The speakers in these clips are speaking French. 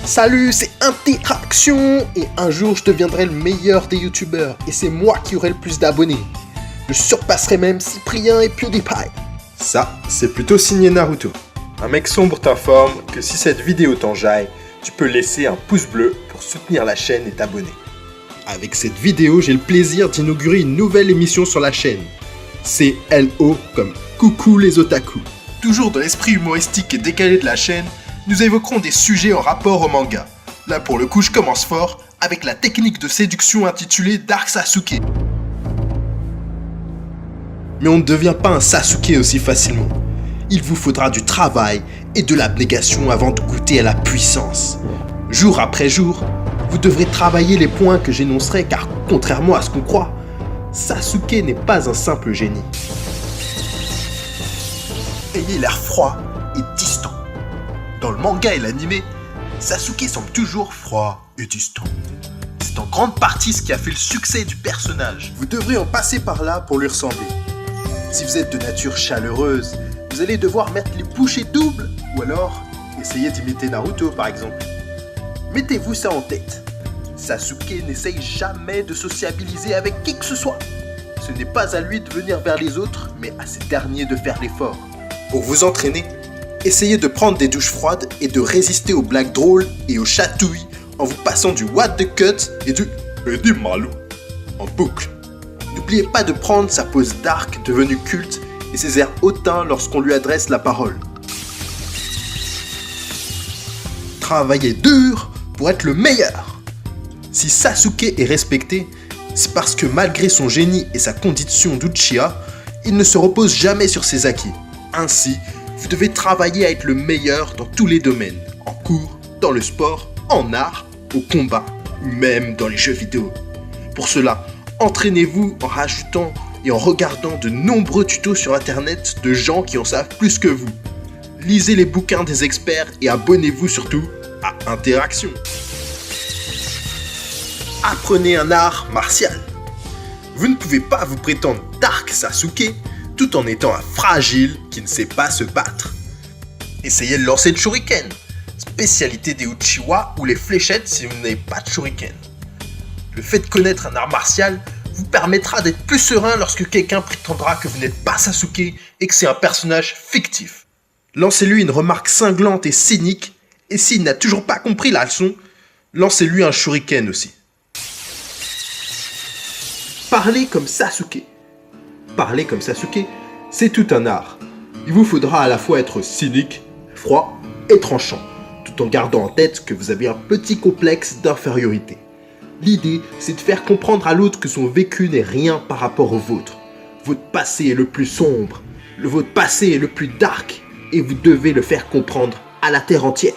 Salut, c'est Interaction et un jour je deviendrai le meilleur des youtubeurs et c'est moi qui aurai le plus d'abonnés. Je surpasserai même Cyprien et PewDiePie. Ça, c'est plutôt signé Naruto. Un mec sombre t'informe que si cette vidéo t'enjaille, tu peux laisser un pouce bleu pour soutenir la chaîne et t'abonner. Avec cette vidéo, j'ai le plaisir d'inaugurer une nouvelle émission sur la chaîne. C'est LO comme Coucou les otaku. Toujours dans l'esprit humoristique et décalé de la chaîne, nous évoquerons des sujets en rapport au manga. Là pour le coup, je commence fort avec la technique de séduction intitulée Dark Sasuke. Mais on ne devient pas un Sasuke aussi facilement. Il vous faudra du travail et de l'abnégation avant de goûter à la puissance. Jour après jour, vous devrez travailler les points que j'énoncerai car contrairement à ce qu'on croit, Sasuke n'est pas un simple génie. Ayez l'air froid et distant. Dans le manga et l'anime, Sasuke semble toujours froid et distant. C'est en grande partie ce qui a fait le succès du personnage. Vous devrez en passer par là pour lui ressembler. Si vous êtes de nature chaleureuse, vous allez devoir mettre les bouchées doubles ou alors essayer d'imiter Naruto par exemple. Mettez-vous ça en tête. Sasuke n'essaye jamais de sociabiliser avec qui que ce soit. Ce n'est pas à lui de venir vers les autres, mais à ces derniers de faire l'effort. Pour vous entraîner, essayez de prendre des douches froides et de résister aux blagues drôles et aux chatouilles en vous passant du what the cut et du malou en boucle. N'oubliez pas de prendre sa pose dark devenue culte et ses airs hautains lorsqu'on lui adresse la parole. Travaillez dur pour être le meilleur. Si Sasuke est respecté, c'est parce que malgré son génie et sa condition d'Uchiha, il ne se repose jamais sur ses acquis. Ainsi, vous devez travailler à être le meilleur dans tous les domaines, en cours, dans le sport, en art, au combat, même dans les jeux vidéo. Pour cela, entraînez-vous en rajoutant et en regardant de nombreux tutos sur internet de gens qui en savent plus que vous. Lisez les bouquins des experts et abonnez-vous surtout à Interaction. Apprenez un art martial. Vous ne pouvez pas vous prétendre Dark Sasuke tout en étant un fragile qui ne sait pas se battre. Essayez de lancer le shuriken, spécialité des Uchiwa ou les fléchettes si vous n'avez pas de shuriken. Le fait de connaître un art martial vous permettra d'être plus serein lorsque quelqu'un prétendra que vous n'êtes pas Sasuke et que c'est un personnage fictif. Lancez-lui une remarque cinglante et cynique, et s'il n'a toujours pas compris la leçon, lancez-lui un shuriken aussi. Parlez comme Sasuke. Parler comme Sasuke, c'est tout un art. Il vous faudra à la fois être cynique, froid et tranchant, tout en gardant en tête que vous avez un petit complexe d'infériorité. L'idée, c'est de faire comprendre à l'autre que son vécu n'est rien par rapport au vôtre. Votre passé est le plus sombre, votre passé est le plus dark, et vous devez le faire comprendre à la terre entière.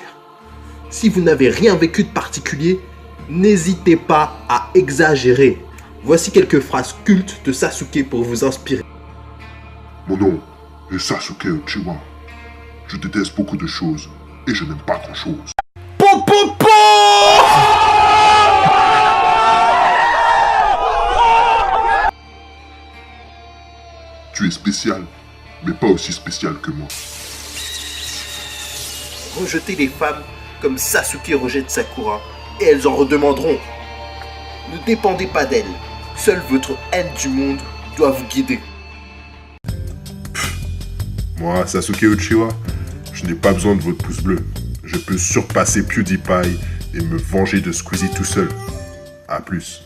Si vous n'avez rien vécu de particulier, n'hésitez pas à exagérer. Voici quelques phrases cultes de Sasuke pour vous inspirer. Mon nom est Sasuke Uchiwa. Je déteste beaucoup de choses et je n'aime pas grand chose. Tu es spécial, mais pas aussi spécial que moi. Rejetez les femmes comme Sasuke rejette Sakura et elles en redemanderont. Ne dépendez pas d'elles. Seule votre haine du monde doit vous guider. Moi, Sasuke Uchiwa, je n'ai pas besoin de votre pouce bleu. Je peux surpasser PewDiePie et me venger de Squeezie tout seul. A plus.